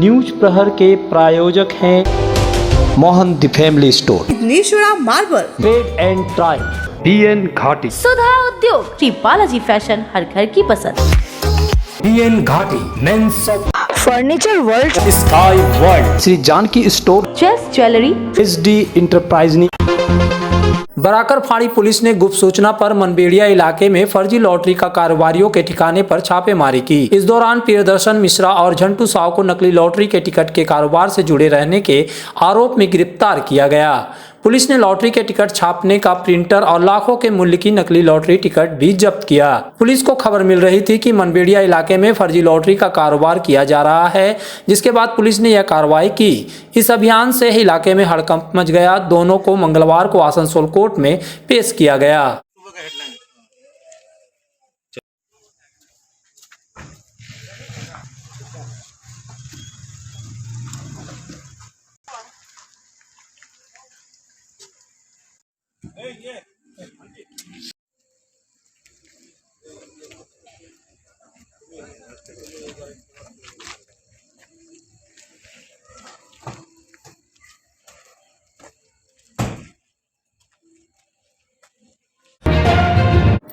News Prahar के प्रायोजक हैं Mohan the family store, Nishura marble, trade and try, BN Ghati, सुधा उद्योग, श्री बालाजी फैशन, हर घर की पसंद, BN घाटी, men's furniture world, sky world, Shri Janaki store, chess jewellery, SD enterprise. Barakar फाड़ी पुलिस ने गुप्त सूचना पर मनबेड़िया इलाके में फर्जी लॉटरी का कारोबारियों के ठिकाने पर छापेमारी की। इस दौरान प्रियदर्शन मिश्रा और झंटू साव को नकली लॉटरी के टिकट के कारोबार से जुड़े रहने के आरोप में गिरफ्तार किया गया। पुलिस ने लॉटरी के टिकट छापने का प्रिंटर और लाखों के मूल्य की नकली लॉटरी टिकट भी जब्त किया। पुलिस को खबर मिल रही थी कि मनबेड़िया इलाके में फर्जी लॉटरी का कारोबार किया जा रहा है, जिसके बाद पुलिस ने यह कार्रवाई की। इस अभियान से इलाके में हड़कंप मच गया। दोनों को मंगलवार को आसनसोल कोर्ट में पेश किया गया।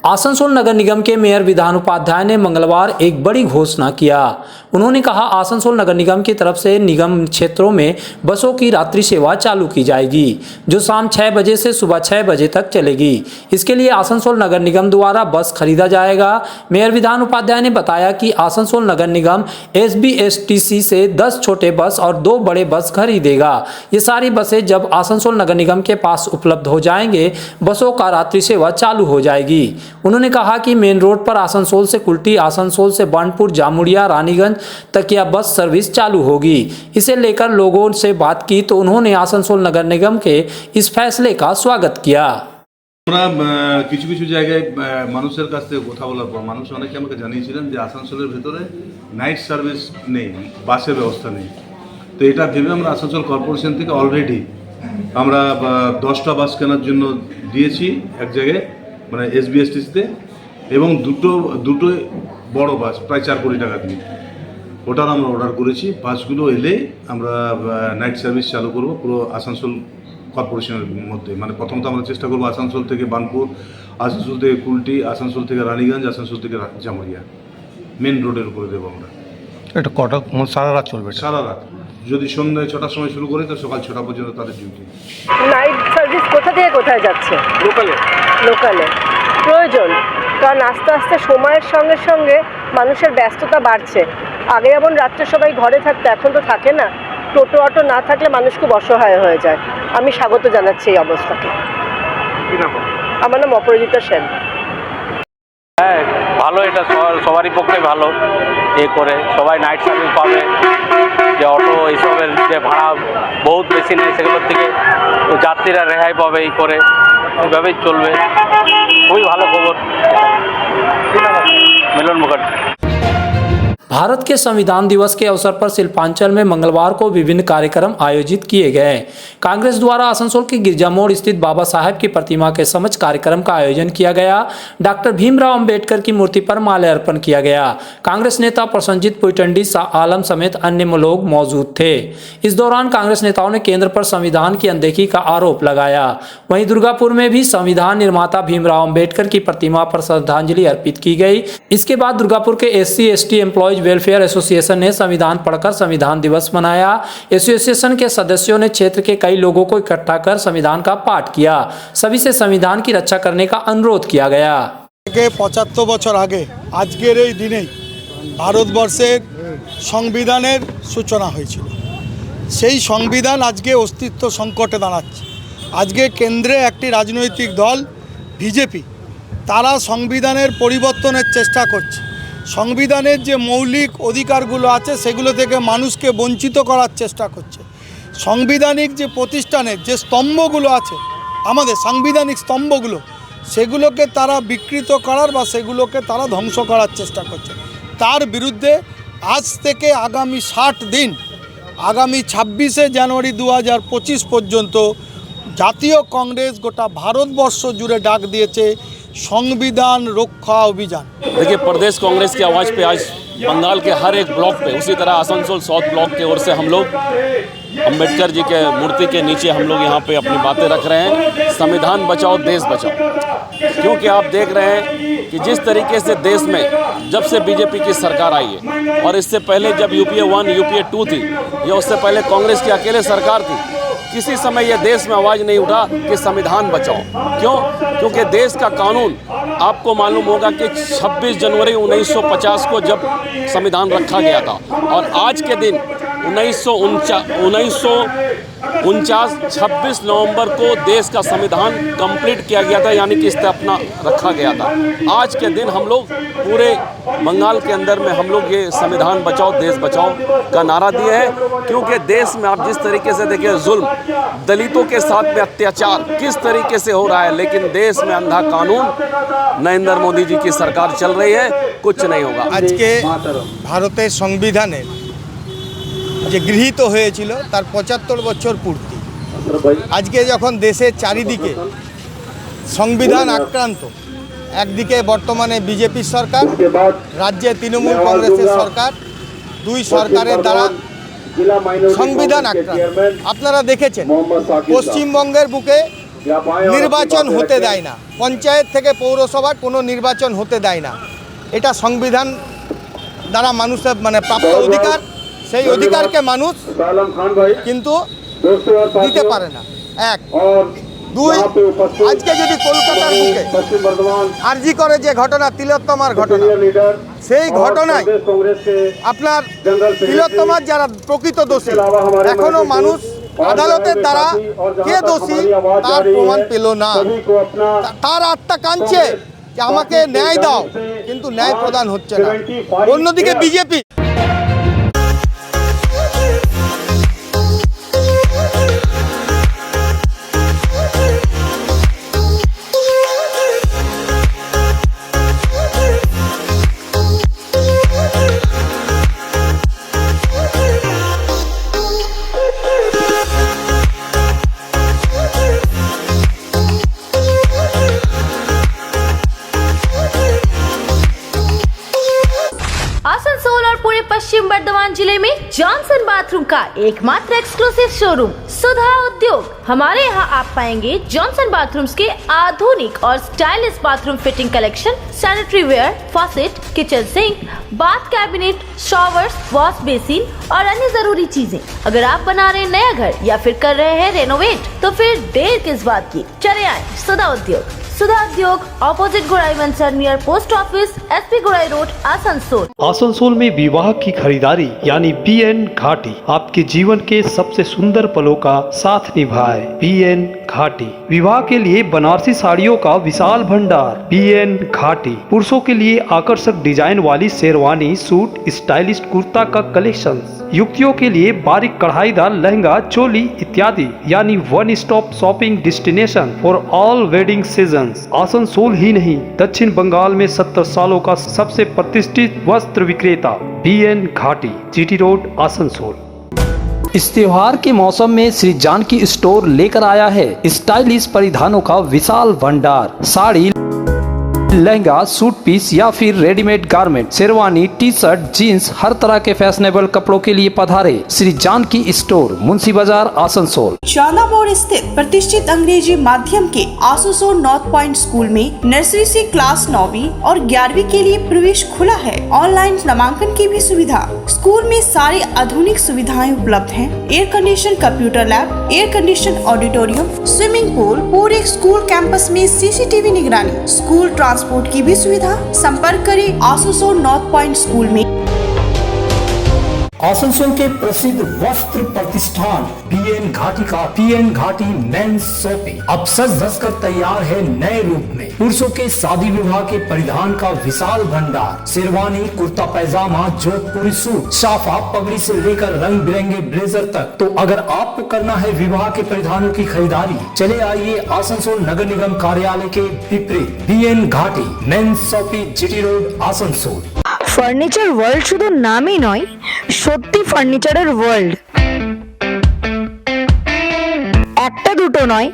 आसनसोल नगर निगम के मेयर विधान उपाध्याय ने मंगलवार एक बड़ी घोषणा किया। उन्होंने कहा, आसनसोल नगर निगम की तरफ से निगम क्षेत्रों में बसों की रात्रि सेवा चालू की जाएगी, जो शाम 6 बजे से सुबह 6 बजे तक चलेगी। इसके लिए आसनसोल नगर निगम द्वारा बस खरीदा जाएगा। मेयर विधान उपाध्याय ने बताया कि आसनसोल नगर निगम SBSTC से 10 छोटे बस और 2 बड़े बस खरीदेगा। ये सारी बसें जब आसनसोल नगर निगम के पास उपलब्ध हो जाएंगे, बसों का रात्रि सेवा चालू हो जाएगी। उन्होंने कहा कि मेन रोड पर आसनसोल से कुल्टी, आसनसोल से बानपुर, जामुड़िया, रानीगंज तक यह बस सर्विस चालू होगी। इसे लेकर लोगों से बात की तो उन्होंने आसनसोल नगर निगम के इस फैसले का स्वागत किया। কিছু কিছু জায়গায় মানুষের কাছ থেকে কথা বলার পর মানুষ অনেকে আমাকে জানিয়েছিলেন যে আসানসোলের ভেতরে নাইট সার্ভিস নেই, বাসের ব্যবস্থা নেই। তো এটা ভেবে আমরা আসানসোল কর্পোরেশন থেকে অলরেডি আমরা 10টা বাস কেনার জন্য দিয়েছি এক জায়গায়, মানে SBSTC-তে, এবং দুটো বড় বাস প্রায় 4 কোটি টাকা দিয়ে ওটার আমরা অর্ডার করেছি। বাসগুলো এলে আমরা নাইট সার্ভিস চালু করব পুরো আসানসোল কর্পোরেশনের মধ্যে। মানে প্রথমত আমরা চেষ্টা করবো আসানসোল থেকে বানপুর, আসানসোল থেকে কুলটি, আসানসোল থেকে রানীগঞ্জ, আসানসোল থেকে জামুরিয়া, মেন রোডের উপরে দেবো আমরা। এটা কটা সারা রাত চলবে? সারা রাত, যদি সন্ধ্যায় 6টার সময় শুরু করি তো সকাল 6টা পর্যন্ত তাদের ডিউটি। নাইট সার্ভিস কোথা থেকে কোথায় যাচ্ছে? লোকালে প্রয়োজন, কারণ আস্তে আস্তে সময়ের সঙ্গে সঙ্গে মানুষের ব্যস্ততা বাড়ছে। আগে যেমন রাত্রে সবাই ঘরে থাকতো, এখন তো থাকে না। টোটো অটো না থাকলে মানুষ খুব অসহায় হয়ে যায়। আমি স্বাগত জানাচ্ছি এই অবস্থাকে। আমার নাম অপরাজিতা সেন। হ্যাঁ, ভালো, এটা সবারই পক্ষে ভালো। এ করে সবাই নাইট সার্ভিস পাবে, যে অটো এইসবের যে ভাড়া বহুত বেশি নেই সেগুলোর থেকে যাত্রীরা রেহাই পাবে। এই করে এইভাবেই চলবে। খুবই ভালো খবর। মিলন মুখার্জি। भारत के संविधान दिवस के अवसर पर शिल्पांचल में मंगलवार को विभिन्न कार्यक्रम आयोजित किए गए। कांग्रेस द्वारा आसनसोल के गिरजा मोड़ स्थित बाबा साहेब की प्रतिमा के समक्ष कार्यक्रम का आयोजन किया गया। डॉक्टर भीमराव अंबेडकर की मूर्ति पर माल्यार्पण किया गया। कांग्रेस नेता प्रसन्नजीत पुइटंडी, शाह आलम समेत अन्य लोग मौजूद थे। इस दौरान कांग्रेस नेताओं ने केंद्र पर संविधान की अनदेखी का आरोप लगाया। वहीं दुर्गापुर में भी संविधान निर्माता भीमराव अंबेडकर की प्रतिमा पर श्रद्धांजलि अर्पित की गई। इसके बाद दुर्गापुर के SC/ST एम्प्लॉयज वेलफेयर एसोसिएशन ने संविधान पढ़कर संविधान दिवस मनाया। एसोसिएशन के सदस्यों ने क्षेत्र के कई लोगों को इकट्ठा कर संविधान का पाठ किया। सभी से संविधान की रक्षा करने का अनुरोध किया गया। 75 বছর আগে আজকের এই দিনেই ভারতবর্ষের সংবিধানের সূচনা হয়েছিল। সেই সংবিধান আজকে অস্তিত্ব সংকটে দাঁড়াচ্ছে। আজকে কেন্দ্রে একটি রাজনৈতিক দল বিজেপি, তারা সংবিধানের পরিবর্তনের চেষ্টা করছে। সংবিধানের যে মৌলিক অধিকারগুলো আছে সেগুলো থেকে মানুষকে বঞ্চিত করার চেষ্টা করছে। সাংবিধানিক যে প্রতিষ্ঠানের যে স্তম্ভগুলো আছে, আমাদের সাংবিধানিক স্তম্ভগুলো, সেগুলোকে তারা বিকৃত করার বা সেগুলোকে তারা ধ্বংস করার চেষ্টা করছে। তার বিরুদ্ধে আজ থেকে আগামী 60 দিন, আগামী 26শে জানুয়ারি 2025 পর্যন্ত জাতীয় কংগ্রেস গোটা ভারতবর্ষ জুড়ে ডাক দিয়েছে संविधान रक्षा अभियान। देखिए, प्रदेश कांग्रेस की आवाज़ पे आज बंगाल के हर एक ब्लॉक पे, उसी तरह आसनसोल साउथ ब्लॉक की ओर से हम लोग अम्बेडकर जी के मूर्ति के नीचे हम लोग यहाँ पे अपनी बातें रख रहे हैं। संविधान बचाओ देश बचाओ, क्योंकि आप देख रहे हैं कि जिस तरीके से देश में जब से बीजेपी की सरकार आई है, और इससे पहले जब यूपीए 1 यूपीए 2 थी, या उससे पहले कांग्रेस की अकेले सरकार थी, किसी समय यह देश में आवाज़ नहीं उठा कि संविधान बचाओ। क्यों? क्योंकि देश का कानून, आपको मालूम होगा कि 26 जनवरी 1950 को जब संविधान रखा गया था, और आज के दिन 26 नवंबर को देश का संविधान कंप्लीट किया गया था, यानी कि स्थापना रखा गया था। आज के दिन हम लोग पूरे बंगाल के अंदर में हम लोग ये संविधान बचाओ देश बचाओ का नारा दिए हैं, क्योंकि देश में आप जिस तरीके से देखिए जुल्म, दलितों के साथ में अत्याचार किस तरीके से हो रहा है, लेकिन देश में अंधा कानून, नरेंद्र मोदी जी की सरकार चल रही है, कुछ नहीं होगा। आज के भारतेर संविधाने যে গৃহীত হয়েছিল তার ৭৫ বছর পূর্তি। আজকে যখন দেশের চারিদিকে সংবিধান আক্রান্ত, একদিকে বর্তমানে বিজেপি সরকার, রাজ্যে তৃণমূল কংগ্রেসের সরকার, দুই সরকারের দ্বারা সংবিধান আক্রান্ত। আপনারা দেখেছেন পশ্চিমবঙ্গের বুকে নির্বাচন হতে দেয় না, পঞ্চায়েত থেকে পৌরসভার কোনো নির্বাচন হতে দেয় না। এটা সংবিধান দ্বারা মানুষের প্রাপ্ত অধিকার, সেই অধিকারকে মানুষ কিন্তু দিতে পারে না। এক, দুই, আজকে যদি কলকাতার বুকে আরজি করে যে ঘটনা, তিলোত্তমার ঘটনা, সেই ঘটনায় আপনার তিলোত্তমার যারা প্রকৃত দোষী, এখনো মানুষ আদালতের দ্বারা কে দোষী তার প্রমাণ পেল না। তার আত্মা কাঁদছে যে আমাকে ন্যায় দাও, কিন্তু ন্যায় প্রদান হচ্ছে না। অন্যদিকে বিজেপি आसनसोल और पूरे पश्चिम बर्धमान जिले में जॉनसन बाथरूम का एकमात्र एक्सक्लूसिव शोरूम सुधा उद्योग। हमारे यहाँ आप पाएंगे जॉनसन बाथरूम्स के आधुनिक और stylish bathroom fitting collection, sanitary ware, faucet, kitchen sink, bath cabinet, showers, wash basin और अन्य जरूरी चीजें। अगर आप बना रहे हैं नया घर या फिर कर रहे हैं रेनोवेट, तो फिर देर किस बात की, चले आए सुधा उद्योग। सुधा उद्योग ऑपोजिट गुराई वंसर नियर पोस्ट ऑफिस, एसपी गुराई रोड, आसनसोल। आसनसोल में विवाह की खरीदारी यानी BN घाटी आपके जीवन के सबसे सुंदर पलों का साथ निभाए। BN घाटी विवाह के लिए बनारसी साड़ियों का विशाल भंडार। BN घाटी पुरुषों के लिए आकर्षक डिजाइन वाली शेरवानी, सूट, स्टाइलिश कुर्ता का कलेक्शन, युवतियों के लिए बारीक कढ़ाईदार लहंगा, चोली इत्यादि, यानी one stop shopping destination for all wedding season. Asansol ही नहीं, दक्षिण बंगाल में 70 सालों का सबसे प्रतिष्ठित वस्त्र विक्रेता BN घाटी, GT रोड, आसनसोल। इस त्योहार के मौसम में श्री जानकी स्टोर लेकर आया है स्टाइलिश परिधानों का विशाल भंडार। साड़ी, लहंगा, सूट पीस या फिर readymade garment, sherwani, T shirt, jeans, हर तरह के फैशनेबल कपड़ों के लिए पधारे श्री जानकी स्टोर, मुंशी बाजार, आसनसोल। चांदा मोड़ स्थित प्रतिष्ठित अंग्रेजी माध्यम के आसनसोल नॉर्थ पॉइंट स्कूल में नर्सरी से क्लास 9वीं और 11वीं के लिए प्रवेश खुला है। ऑनलाइन नामांकन की भी सुविधा। स्कूल में सारी आधुनिक सुविधाएं उपलब्ध हैं। Air condition computer lab, air condition auditorium, swimming pool, पूरे स्कूल कैंपस में CCTV निगरानी, स्कूल ट्रांसपोर्ट की भी सुविधा। संपर्क करें आसनसोल नॉर्थ पॉइंट स्कूल में। आसनसोल के प्रसिद्ध वस्त्र प्रतिष्ठान BN घाटी का PN घाटी मेंस शॉपिंग अब सज धज कर तैयार है नए रूप में। पुरुषों के शादी विवाह के परिधान का विशाल भंडार, शेरवानी, कुर्ता पैजामा, जोधपुरी सूट, साफा, पगड़ी से लेकर रंग बिरंगे ब्लेजर तक। तो अगर आपको करना है विवाह के परिधानों की खरीदारी, चले आइए आसनसोल नगर निगम कार्यालय के विपरीत BN घाटी men's shopping, GT road, Asansol. Furniture world শুধু নামই নয়, সত্যি ফার্নিচারের ওয়ার্ল্ড। একটা দুটো নয়,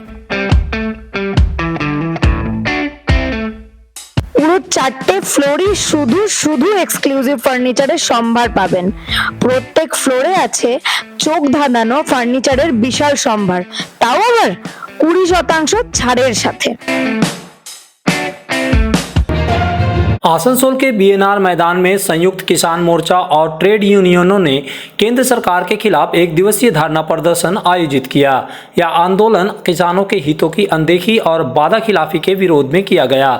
পুরো চারটে ফ্লোরই শুধু শুধু এক্সক্লুসিভ ফার্নিচারের সম্ভার পাবেন। প্রত্যেক ফ্লোরে আছে চোখ ধাঁধানো ফার্নিচারের বিশাল সম্ভার, তাও আবার 20% ছাড়ের সাথে। आसनसोल के बीएनआर मैदान में संयुक्त किसान मोर्चा और ट्रेड यूनियनों ने केंद्र सरकार के खिलाफ एक दिवसीय धरना प्रदर्शन आयोजित किया। यह आंदोलन किसानों के हितों की अनदेखी और वादा खिलाफी के विरोध में किया गया।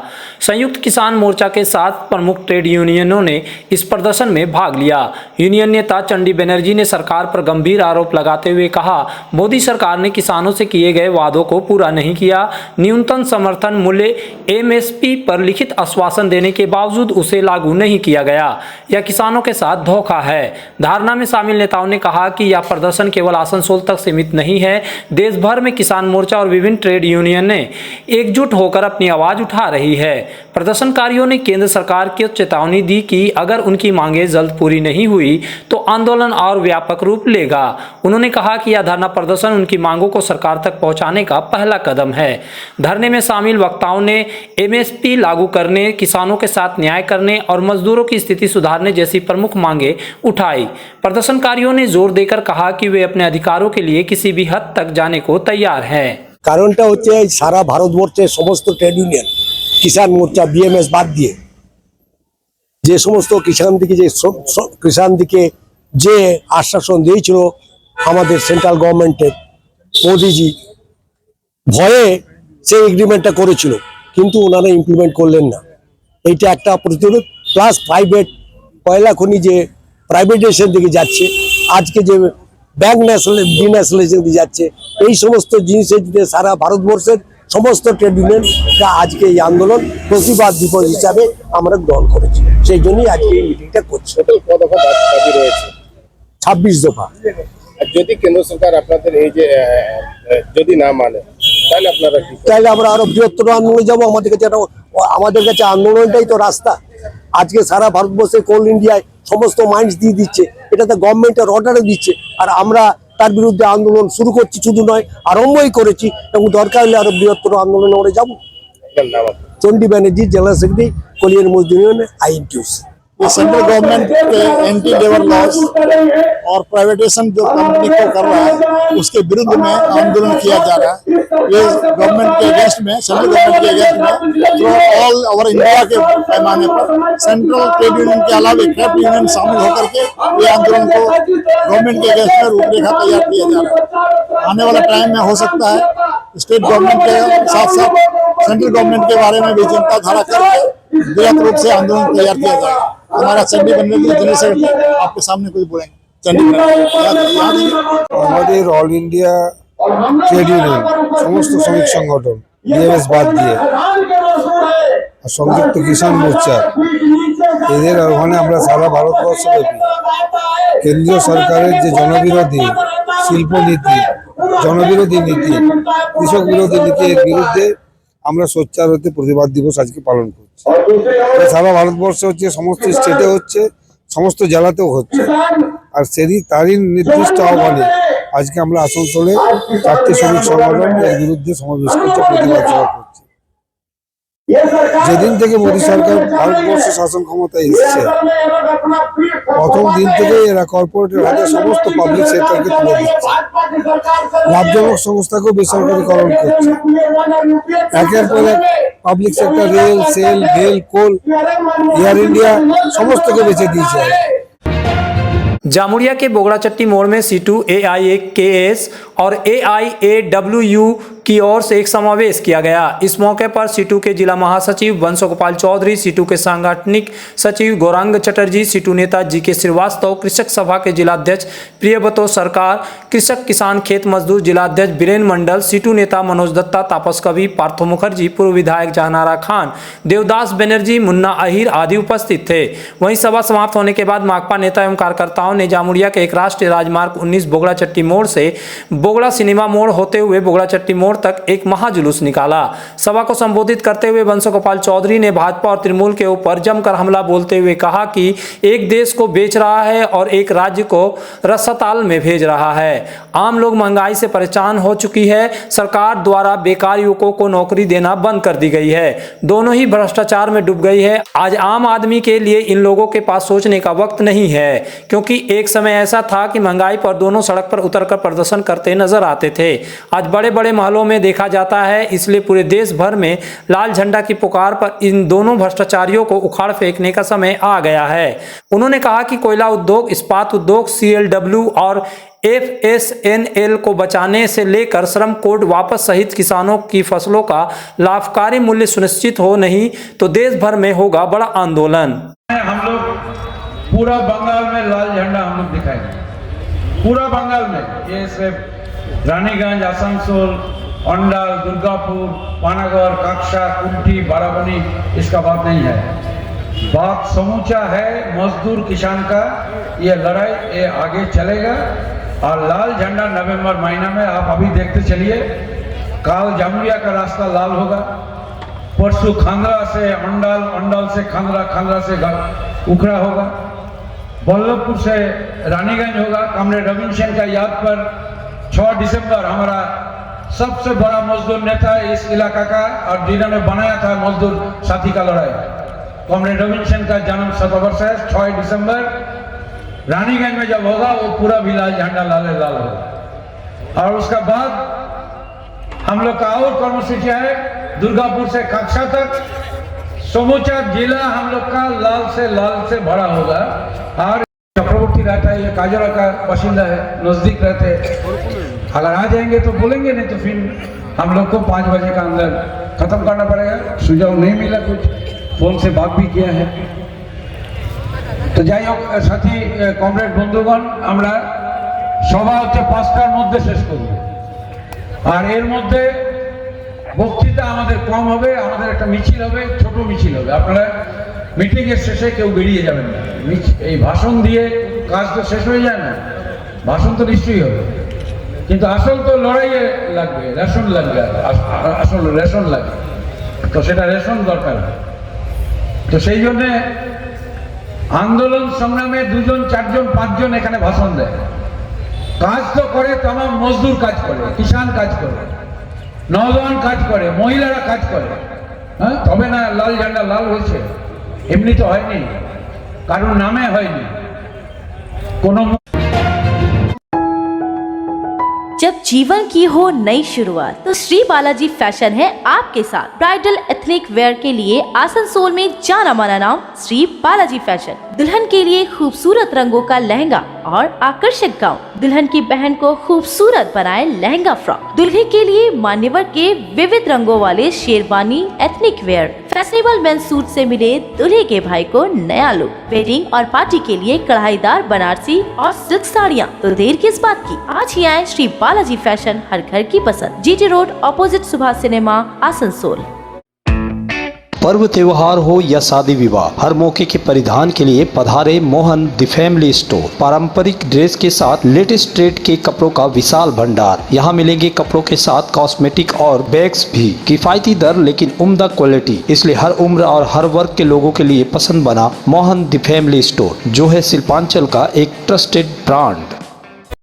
संयुक्त किसान मोर्चा के साथ प्रमुख ट्रेड यूनियनों ने इस प्रदर्शन में भाग लिया। यूनियन नेता चंडी बनर्जी ने सरकार पर गंभीर आरोप लगाते हुए कहा, मोदी सरकार ने किसानों से किए गए वादों को पूरा नहीं किया। न्यूनतम समर्थन मूल्य एमएसपी पर लिखित आश्वासन देने के बावजूद उसे लागू नहीं किया गया। यह किसानों के साथ धोखा है। धारणा में शामिल नेताओं ने कहा कि यह प्रदर्शन केवल आसनसोल तक सीमित नहीं है। देश भर में किसान मोर्चा और विभिन्न ट्रेड यूनियन ने एकजुट होकर अपनी आवाज उठा रही है। प्रदर्शनकारियों ने केंद्र सरकार को चेतावनी दी कि अगर उनकी मांगें जल्द पूरी नहीं हुई तो आंदोलन और व्यापक रूप लेगा। उन्होंने कहा कि यह धरना प्रदर्शन उनकी मांगों को सरकार तक पहुंचाने का पहला कदम है। धरने में शामिल वक्ताओं ने एमएसपी लागू करने, किसानों के साथ न्याय करने और मजदूरों की स्थिति सुधारने जैसी प्रमुख मांगे उठाई। प्रदर्शनकारियों ने जोर देकर कहा कि वे अपने अधिकारों के लिए किसी भी हद तक जाने को तैयार हैं। কারণটা হচ্ছে সারা ভারতবর্ষের সমস্ত ট্রেড ইউনিয়ন কিষাণ মোর্চা বিএমএস বাদ দিয়ে যে সমস্ত কিষাণ দিকে যে আশ্বাসন দিয়েছিল আমাদের সেন্ট্রাল গভর্নমেন্টের মোদিজি ভয়ে সেই এগ্রিমেন্টটা করেছিল, কিন্তু ওনারা ইমপ্লিমেন্ট করলেন না। এইটা একটা প্রতিরোধ, প্লাস প্রাইভেট কয়লা খনি যে প্রাইভেটাইজেশন দিকে যাচ্ছে, আজকে যে ব্যাংক ডিন্যাশনালাইজেশন দিকে যাচ্ছে, এই সমস্ত জিনিসের দিকে সারা ভারতবর্ষের সমস্ত ট্রেড ইউনিয়নরা আজকে এই আন্দোলন প্রতিবাদ দিবস হিসাবে আমরা গ্রহণ করেছি। সেই জন্যই আজকে এই মিটিংটা করছি। 26 দফা। যদি কেন্দ্র সরকার আপনাদের এই যে যদি না মানে তাহলে আপনারা তাহলে আমরা আরো বৃহত্তর আন্দোলনে যাবো। আমাদের কাছে আন্দোলনটাই তো রাস্তা। আজকে সারা ভারতবর্ষে কোল ইন্ডিয়ায় সমস্ত মাইন্স দিয়ে দিচ্ছে, এটা তো গভর্নমেন্টের অর্ডারে দিচ্ছে, আর আমরা তার বিরুদ্ধে আন্দোলন শুরু করছি, শুধু নয় আরম্ভই করেছি, এবং দরকার হলে আরো বৃহত্তর আন্দোলনে আমরা যাবো। Chandi Banerjee, general secretary, Collier মজদুর ইউনিয়ন, আইএনটিইউসি। ये सेंट्रल गवर्नमेंट के एंटी लेबर लॉस और प्राइवेटाइजेशन जो कंपनी को कर रहा है उसके विरुद्ध में आंदोलन किया जा रहा है। ये गवर्नमेंट के अगेंस्ट में, सेंट्रल गवर्नमेंट के अगेंस्ट में थ्रू ऑल ओवर इंडिया के पैमाने पर सेंट्रल ट्रेड यूनियन के अलावा ट्रेड यूनियन शामिल होकर के ये आंदोलन को गवर्नमेंट के अगेंस्ट में रूपरेखा तैयार किया जा रहा है। आने वाला टाइम में हो सकता है स्टेट गवर्नमेंट के साथ साथ सेंट्रल गवर्नमेंट के बारे में भी चिंता धारा करके बृहद रूप से आंदोलन तैयार किया जाएगा। हमारा चंडी बनर्जी जनरल सेक्रेटरी आपके सामने कुछ बोलेंगे। चंडी আমাদের অল ইন্ডিয়া ট্রেড ইউনিয়ন সমস্ত শ্রমিক সংগঠন বিএমএস বাদ দিয়ে সংযুক্ত কিষাণ মোর্চা এদের আহ্বানে আমরা সারা ভারতবর্ষব্যাপী কেন্দ্রীয় সরকারের যে জনবিরোধী শিল্পনীতি, জনবিরোধী নীতি, কৃষক বিরোধী নীতির বিরুদ্ধে আমরা সোচ্চার হতে প্রতিবাদ দিবস আজকে পালন করছি। সারা ভারতবর্ষে হচ্ছে, সমস্ত স্টেটে হচ্ছে, সমস্ত জেলাতেও হচ্ছে, আর তারই নির্দিষ্ট আহ্বানে আজকে আমরা আসানসোলে 4টে শ্রমিক সংগঠন এর বিরুদ্ধে সমাবেশ করতে প্রতিবাদ সভা করছি। যেদিন থেকে মোদী সরকার ভারতবর্ষে শাসন ক্ষমতায় এসেছে, প্রথম দিন থেকে এরা কর্পোরেটের হাতে সমস্ত পাবলিক সেক্টরকে তুলে দিচ্ছে, লাভজনক সংস্থাকেও বেসরকারীকরণ করছে। একের পর এক পাবলিক সেক্টর, রেল, সেল, ভেল, কোল, এয়ার ইন্ডিয়া সমস্তকে বেঁচে দিয়েছে। जामुड़िया के बोगड़ाचट्टी मोड़ में सीटू AIAKS और AIAWU की ओर से एक समावेश किया गया। इस मौके पर सीटू के जिला महासचिव वंश गोपाल चौधरी, सीटू के सांगठनिक सचिव गौरांग चटर्जी, सीटू नेता GK श्रीवास्तव, कृषक सभा के जिलाध्यक्ष प्रियव्रत सरकार, कृषक किसान खेत मजदूर जिलाध्यक्ष बीरेन्द्र मंडल, सीटू नेता मनोज दत्ता, तापस कवि, पार्थो मुखर्जी, पूर्व विधायक जहानारा खान, देवदास बनर्जी, मुन्ना अहिर आदि उपस्थित थे। वहीं सभा समाप्त होने के बाद माकपा नेता एवं कार्यकर्ताओं ने जामुड़िया के एक राष्ट्रीय राजमार्ग 19 बोगड़ाचट्टी मोड़ से बोगड़ा सिनेमा मोड़ होते हुए बोगड़ाचट्टी मोड़ तक एक महाजुलूस निकाला। सभा को संबोधित करते हुए बंसोगोपाल चौधरी ने भाजपा और तृणमूल के ऊपर जमकर हमला बोलते हुए कहा कि एक देश को बेच रहा है और एक राज्य को रस्साताल में भेज रहा है। आम लोग महंगाई से परेशान हो चुकी है। सरकार द्वारा बेकार युवकों को नौकरी देना बंद कर दी गई है। दोनों ही भ्रष्टाचार में डूब गई है। आज आम आदमी के लिए इन लोगों के पास सोचने का वक्त नहीं है, क्योंकि एक समय ऐसा था कि महंगाई पर दोनों सड़क पर उतरकर प्रदर्शन करते नजर आते थे। आज बड़े बड़े महलों में देखा जाता है। इसलिए पूरे देश भर में लाल झंडा की पुकार पर इन दोनों भ्रष्टाचारियों को उखाड़ फेंकने का समय आ गया है। उन्होंने कहा कि कोयला उद्योग, इस्पात उद्योग, CLW और FSNL को बचाने से लेकर श्रम कोड वापस सहित किसानों की फसलों का लाभकारी मूल्य सुनिश्चित हो, नहीं तो देश भर में होगा बड़ा आंदोलन। हम लोग पूरा बंगाल में लाल झंडा हम लोग दिखाएंगे, पूरा बंगाल में। ये सिर्फ रानीगंज, आसनसोल, अंडाल, दुर्गापुर, पानागढ़, काक्षा, कुंठी, बाराबनी इसका बात नहीं है। बात समूचा है मजदूर किसान का। ये लड़ाई ये आगे चलेगा और लाल झंडा नवंबर महीना में आप अभी देखते चलिए। काल जामुरिया का रास्ता लाल होगा, परसों खांगरा से अंडाल, अंडाल से खांगरा, खांगरा से उखड़ा होगा, बल्लभपुर से रानीगंज होगा। कॉमरेड रविंद्र सेन का याद पर 6 दिसंबर हमारा सबसे बड़ा मजदूर नेता इस इलाका का और जिन्होंने बनाया था मजदूर साथी का लड़ाई, कॉमरेड रविंद्र सेन का जन्म शतवर्ष है। 6 दिसंबर रानीगंज में जब होगा वो पूरा भी लाल झंडा लाल लाल होगा। और उसका बाद हम लोग का और कर्मसूची है, दुर्गापुर से कक्षा तक समूचा जिला हम लोग का लाल से भरा होगा। और चक्रवर्ती रहता है, ये काजरा का बाशिंदा है, नजदीक रहते हैं। अगर आ जाएंगे तो बोलेंगे, नहीं तो फिर हम लोग को 5 बजे का अंदर खत्म करना पड़ेगा। सुझाव नहीं मिला, कुछ फोन से बात भी किया है। तो যাই হোক সাথী কমরেড বন্ধুগণ, আমরা সভা হচ্ছে 5টার মধ্যে শেষ করব। আর এর মধ্যে বক্তৃতা আমাদের কম হবে, আমাদের একটা মিছিল হবে, ছোট মিছিল হবে। আপনারা মিটিং এর শেষে কেউ বেরিয়ে যাবেন না। এই ভাষণ দিয়ে কাজ তো শেষ হয়ে যায় না, ভাষণ তো নিশ্চয়ই হবে, কিন্তু আসল তো লড়াইয়ে লাগবে, রেশন লাগবে, আসল রেশন লাগবে। তো সেটা রেশন দরকার। তো সেই জন্যে আন্দোলন সংগ্রামে 2জন 4জন 5জন এখানে ভাষণ দেয়। কাজ তো করে তাম মজদুর কাজ করে, কিষান কাজ করে, নওজওয়ান কাজ করে, মহিলারা কাজ করে। হ্যাঁ, তবে না লাল ঝান্ডা লাল হয়েছে, এমনি তো হয়নি, কারণ নামে হয়নি কোনো। जब जीवन की हो नई शुरुआत तो श्री बालाजी फैशन है आपके साथ। ब्राइडल एथनिक वेयर के लिए आसनसोल में जाना माना नाम श्री बालाजी फैशन। दुल्हन के लिए खूबसूरत रंगों का लहंगा और आकर्षक गाउन, दुल्हन की बहन को खूबसूरत बनाए लहंगा फ्रॉक, दुल्हे के लिए मान्यवर के विविध रंगों वाले sherwani, ethnic wear, fashionable men's suit से मिले दुल्हे के भाई को नया लुक, वेडिंग और पार्टी के लिए कढ़ाईदार बनारसी और सिल्क साड़ियाँ। तो देर किस बात की, आज ही आए श्री बालाजी फैशन, हर घर की पसंद, GT road opposite Subhash cinema, Asansol. पर्व त्योहार हो या शादी विवाह, हर मौके के परिधान के लिए पधारे मोहन द फैमिली स्टोर। पारंपरिक ड्रेस के साथ लेटेस्ट ट्रेंड के कपड़ों का विशाल भंडार। यहाँ मिलेंगे कपड़ों के साथ कॉस्मेटिक और बैग्स भी। किफायती दर लेकिन उम्दा क्वालिटी, इसलिए हर उम्र और हर वर्ग के लोगों के लिए पसंद बना मोहन द फैमिली स्टोर, जो है शिल्पांचल का एक ट्रस्टेड ब्रांड।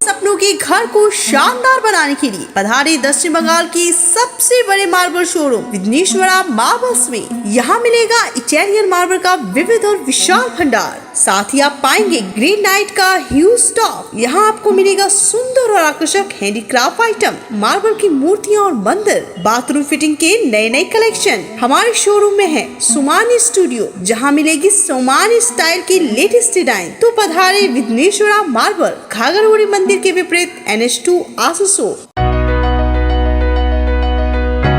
सपनों के घर को शानदार बनाने के लिए पधारे दक्षिण बंगाल की सबसे बड़े मार्बल शोरूम विघ्नेश्वरा मार्बल्स में। यहाँ मिलेगा इटालियन मार्बल का विविध और विशाल भंडार, साथ ही आप पाएंगे ग्रेनाइट का ह्यूज स्टॉक। यहाँ आपको मिलेगा सुंदर और आकर्षक हैंडीक्राफ्ट आइटम, मार्बल की मूर्तियाँ और मंदिर, बाथरूम फिटिंग के नए नए कलेक्शन। हमारे शोरूम में है सोमानी स्टूडियो, जहाँ मिलेगी सोमानी स्टाइल की लेटेस्ट डिजाइन। तो पधारे विघ्नेश्वरा मार्बल, घाघरगुड़ी मंदिर के विपरीत NH2 आसनसोल।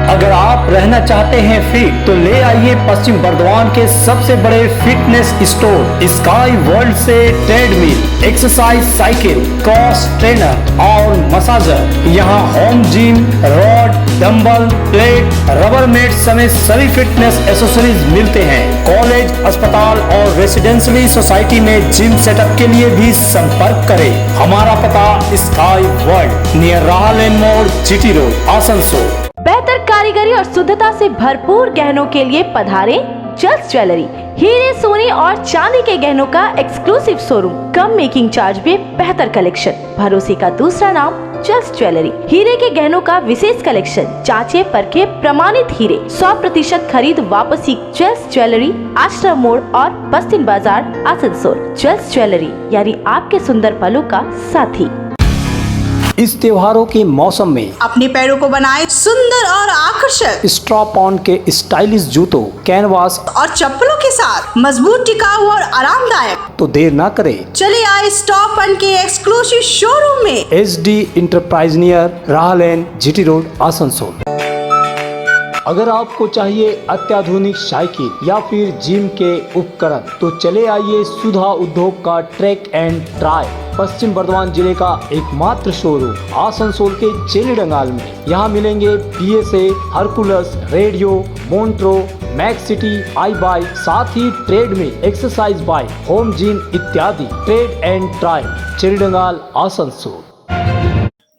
अगर आप रहना चाहते हैं फिट, तो ले आइए पश्चिम बर्दवान के सबसे बड़े फिटनेस स्टोर स्काई वर्ल्ड से treadmill, exercise cycle, cross trainer और मसाजर। यहाँ home gym, rod, dumbbell, plate, rubber mat समेत सभी फिटनेस एसेसरीज मिलते हैं। कॉलेज, अस्पताल और रेसिडेंशियली सोसाइटी में जिम सेटअप के लिए भी संपर्क करें। हमारा पता स्काई वर्ल्ड, नियर राहलेन मोड़, GT रोड, आसनसोल। बेहतर कारीगरी और शुद्धता से भरपूर गहनों के लिए पधारे जल्स ज्वेलरी। हीरे, सोने और चांदी के गहनों का एक्सक्लूसिव शोरूम, कम मेकिंग चार्ज में बेहतर कलेक्शन। भरोसे का दूसरा नाम जल्स ज्वेलरी। हीरे के गहनों का विशेष कलेक्शन, जांचे परखे प्रमाणित हीरे, 100% खरीद वापसी। जल्स ज्वेलरी, आश्रम मोड़ और बस्तिन बाजार, आसनसोल। जल्स ज्वेलरी यानी आपके सुंदर पलों का साथी। इस त्योहारों के मौसम में अपने पैरों को बनाए सुंदर और आकर्षक स्ट्रॉप ऑन के स्टाइलिश जूतों, कैनवास और चप्पलों के साथ मजबूत, टिकाऊ और आरामदायक। तो देर ना करें, चलिए आए स्टॉप ऑन के एक्सक्लूसिव शोरूम में। SD इंटरप्राइज नियर राह लेन, GT रोड, आसनसोल। अगर आपको चाहिए अत्याधुनिक साइकिल या फिर जिम के उपकरण तो चले आइए सुधा उद्योग का ट्रैक एंड ट्राई, पश्चिम बर्धमान जिले का एकमात्र शोरूम आसनसोल के चेली डंगाल में। यहाँ मिलेंगे PSA, Hercules, radio, Montra, max city, I bike, साथ ही ट्रेड में एक्सरसाइज बाइक, होम जिम इत्यादि। Trade and try, Chelidanga, Asansol.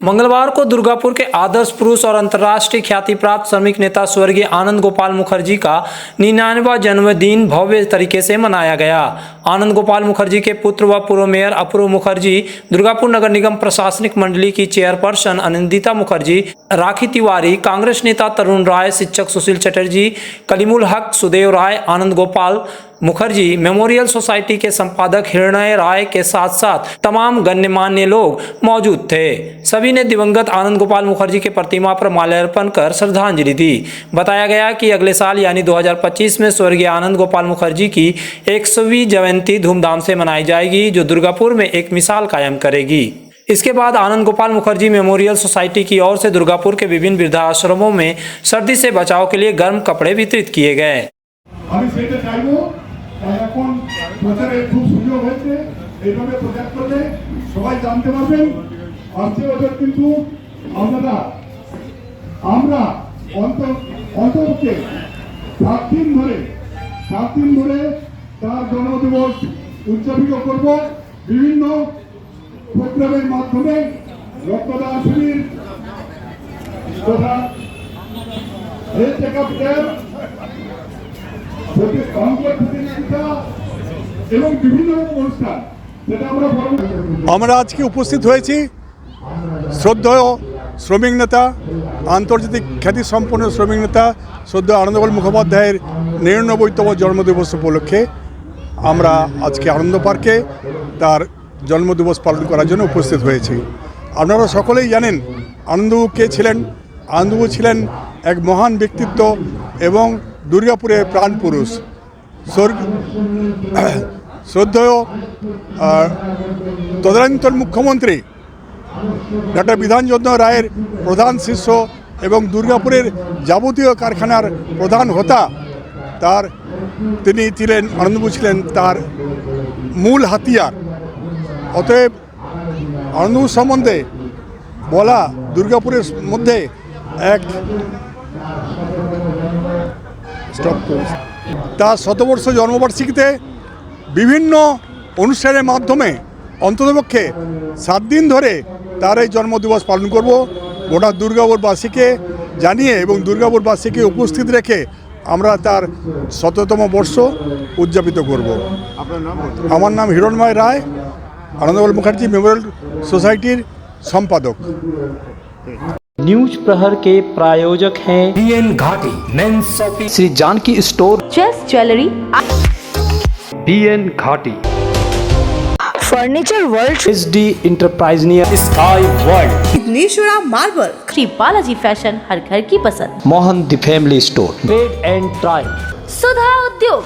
मंगलवार को दुर्गापुर के आदर्श पुरुष और अंतर्राष्ट्रीय ख्याति प्राप्त श्रमिक नेता स्वर्गीय आनंद गोपाल मुखर्जी का 99वां जन्मदिन भव्य तरीके से मनाया गया। आनंद गोपाल मुखर्जी के पुत्र व पूर्व मेयर अपूर्व मुखर्जी, दुर्गापुर नगर निगम प्रशासनिक मंडली की चेयरपर्सन आनंदिता मुखर्जी, राखी तिवारी, कांग्रेस नेता तरुण राय, शिक्षक सुशील चटर्जी, कलीमुल हक, सुदेव राय, आनंद गोपाल मुखर्जी मेमोरियल सोसाइटी के संपादक हिरणय राय के साथ साथ तमाम गण्यमान्य लोग मौजूद थे। सभी ने दिवंगत आनंद गोपाल मुखर्जी के प्रतिमा पर माल्यार्पण कर श्रद्धांजलि दी। बताया गया कि अगले साल यानी 2025 में स्वर्गीय आनंद गोपाल मुखर्जी की 100वीं जयंती धूमधाम से मनाई जाएगी, जो दुर्गापुर में एक मिसाल कायम करेगी। इसके बाद आनंद गोपाल मुखर्जी मेमोरियल सोसाइटी की ओर से दुर्गापुर के विभिन्न वृद्धाश्रमों में सर्दी से बचाव के लिए गर्म कपड़े वितरित किए गए। এখন প্রচারে খুব সুযোগ হয়েছে, এইভাবে প্রচার করলে সবাই জানতে পারবেন। আসছে বছর কিন্তু আমরা অন্তপক্ষে 7 দিন ধরে তার জন্মদিবস উদযাপিত করব। বিভিন্ন প্রোগ্রামের মাধ্যমে রক্তদান শিবির তথা হেলথ চেকআপ ক্যাম্প, আমরা আজকে উপস্থিত হয়েছি শ্রদ্ধেয় শ্রমিক নেতা, আন্তর্জাতিক খ্যাতিসম্পন্ন শ্রমিক নেতা শ্রদ্ধেয় আনন্দ গোপাল মুখোপাধ্যায়ের 99তম জন্মদিবস উপলক্ষে আমরা আজকে আনন্দ পার্কে তার জন্মদিবস পালন করার জন্য উপস্থিত হয়েছি। আপনারা সকলেই জানেন আনন্দবাবু কে ছিলেন। আনন্দবাবু ছিলেন এক মহান ব্যক্তিত্ব এবং দুর্গাপুরের প্রাণ পুরুষ। শ্রদ্ধেয় তদানীন্তন মুখ্যমন্ত্রী ডক্টর বিধানচন্দ্র রায়ের প্রধান শিষ্য এবং দুর্গাপুরের যাবতীয় কারখানার প্রধান হোতা তিনি ছিলেন, আনন্দবাবু ছিলেন তার মূল হাতিয়ার। অতএব আনন্দবাবু সম্বন্ধে বলা দুর্গাপুরের মধ্যে এক তার 100বর্ষ জন্মবার্ষিকীতে বিভিন্ন অনুষ্ঠানের মাধ্যমে অন্ততপক্ষে 7 দিন ধরে তার এই জন্মদিবস পালন করব। গোটা দুর্গাপুরবাসীকে জানিয়ে এবং দুর্গাপুরবাসীকে উপস্থিত রেখে আমরা তার 100তম বর্ষ উদযাপিত করব। আমার নাম হিরণময় রায়, আনন্দ গোপাল মুখার্জি মেমোরিয়াল সোসাইটির সম্পাদক। न्यूज प्रहर के प्रायोजक हैं BN घाटी, men's shopping, Shri Janaki store, जल्स jewellery, BN Ghati, furniture world, SD enterprise near sky world, Siddheshwara marble, Shri Balaji fashion, हर घर की पसंद, Mohan the family store, trade and try, Sudha उद्योग,